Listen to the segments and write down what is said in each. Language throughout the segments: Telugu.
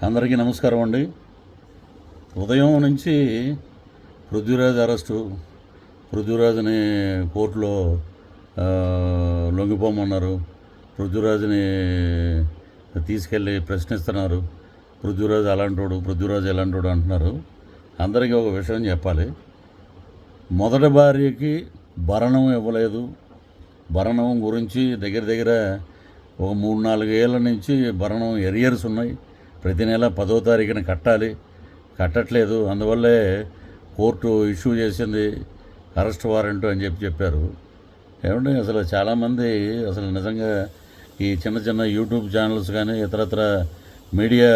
అందరికీ నమస్కారం అండి. ఉదయం నుంచి పృథ్వీరాజ్ అరెస్టు, పృథ్వీరాజ్ని కోర్టులో లొంగిపోమన్నారు, పృథ్వీరాజ్ని తీసుకెళ్ళి ప్రశ్నిస్తున్నారు. పృథ్వీరాజ్ అలాంటోడు, పృథ్వీరాజ్ ఎలాంటోడు అంటున్నారు. అందరికీ ఒక విషయం చెప్పాలి. మొదటి భార్యకి భరణం ఇవ్వలేదు. భరణం గురించి దగ్గర ఒక 3-4 ఏళ్ళ నుంచి భరణం ఎరియర్స్ ఉన్నాయి. ప్రతి నెల 10వ తారీఖున కట్టాలి, కట్టట్లేదు. అందువల్లే కోర్టు ఇష్యూ చేసింది అరెస్ట్ వారెంట్ అని చెప్పారు. ఏమంటే అసలు చాలామంది అసలు నిజంగా ఈ చిన్న యూట్యూబ్ ఛానల్స్ కానీ ఇతరత్ర మీడియా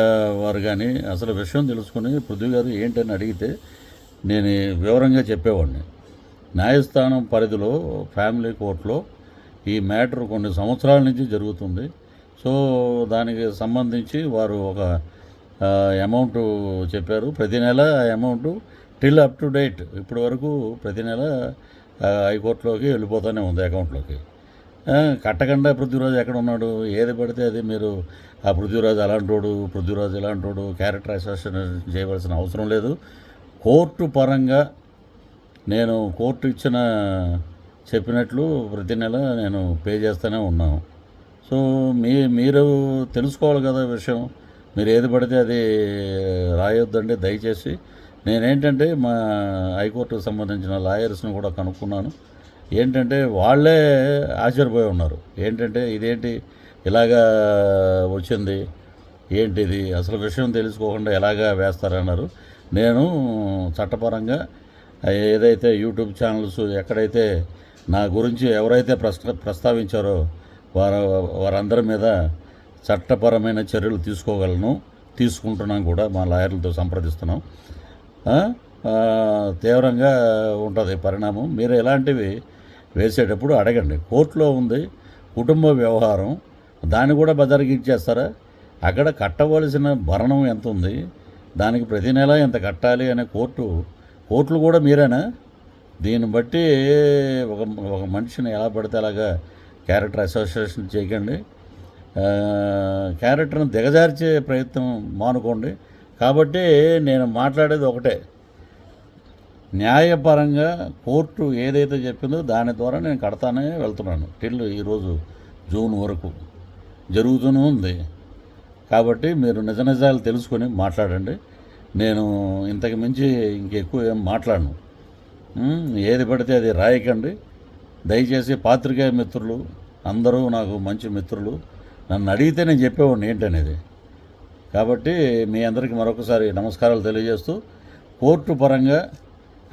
వారు కానీ అసలు విషయం తెలుసుకుని పృథ్వీ గారు ఏంటని అడిగితే నేను వివరంగా చెప్పేవాడిని. న్యాయస్థానం పరిధిలో ఫ్యామిలీ కోర్టులో ఈ మ్యాటర్ కొన్ని సంవత్సరాల నుంచి జరుగుతుంది. సో దానికి సంబంధించి వారు ఒక అమౌంట్ చెప్పారు. ప్రతి నెల amount till up to date ఇప్పటి వరకు ప్రతి నెల హైకోర్టులోకి వెళ్ళిపోతూనే ఉంది అకౌంట్లోకి. కట్టకుండా పృథ్వీరాజ్ ఎక్కడ ఉన్నాడు? ఏది పడితే అది మీరు ఆ పృథ్వీరాజ్ అలాంటోడు, పృథ్వీరాజ్ ఇలాంటోడు క్యారెక్టర్ అసోసియేషన్ చేయవలసిన అవసరం లేదు. కోర్టు పరంగా నేను కోర్టు ఇచ్చిన చెప్పినట్లు ప్రతి నెల నేను పే చేస్తూనే ఉన్నాను. సో మీరు తెలుసుకోవాలి కదా విషయం. మీరు ఏది పడితే అది రాయొద్దండి దయచేసి. నేనేంటంటే మా హైకోర్టుకు సంబంధించిన లాయర్స్ని కూడా కనుక్కున్నాను. ఏంటంటే వాళ్ళే ఆశ్చర్యపోయి ఉన్నారు. ఏంటంటే ఇదేంటి ఇలాగా వచ్చింది, ఏంటిది అసలు విషయం తెలుసుకోకుండా ఎలాగా వేస్తారన్నారు. నేను చట్టపరంగా ఏదైతే యూట్యూబ్ ఛానల్స్ ఎక్కడైతే నా గురించి ఎవరైతే ప్రస్తావించారో వారందరి మీద చట్టపరమైన చర్యలు తీసుకుంటున్నాం కూడా. మా లాయర్లతో సంప్రదిస్తున్నాం. తీవ్రంగా ఉంటుంది పరిణామం. మీరు ఎలాంటివి వేసేటప్పుడు అడగండి. కోర్టులో ఉంది కుటుంబ వ్యవహారం, దాన్ని కూడా బజారుకి ఇచ్చేస్తారా? అక్కడ కట్టవలసిన భరణం ఎంత ఉంది, దానికి ప్రతి నెల ఎంత కట్టాలి అనే కోర్టులు కూడా మీరేనా? దీన్ని బట్టి ఒక మనిషిని ఎలా పడితే అలాగా క్యారెక్టర్ అసోసియేషన్ చేయకండి. క్యారెక్టర్ని దిగజార్చే ప్రయత్నం మానుకోండి. కాబట్టి నేను మాట్లాడేది ఒకటే, న్యాయపరంగా కోర్టు ఏదైతే చెప్పిందో దాని ద్వారా నేను కడతానే వెళ్తున్నాను. టిల్ ఈరోజు జూన్ వరకు జరుగుతూనే ఉంది. కాబట్టి మీరు నిజాలు తెలుసుకొని మాట్లాడండి. నేను ఇంతకు మించి ఇంకెక్కువ ఏం మాట్లాడను. ఏది పడితే అది రాయకండి దయచేసి. పాత్రికేయ మిత్రులు అందరూ నాకు మంచి మిత్రులు. నన్ను అడిగితే నేను చెప్పేవాడిని ఏంటనేది. కాబట్టి మీ అందరికీ మరొకసారి నమస్కారాలు తెలియజేస్తూ, కోర్టు పరంగా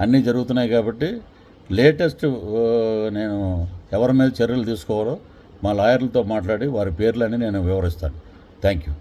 అన్నీ జరుగుతున్నాయి కాబట్టి లేటెస్ట్ నేను ఎవరి మీద చర్యలు తీసుకోవాలో మా లాయర్లతో మాట్లాడి వారి పేర్లని నేను వివరిస్తాను. Thank you.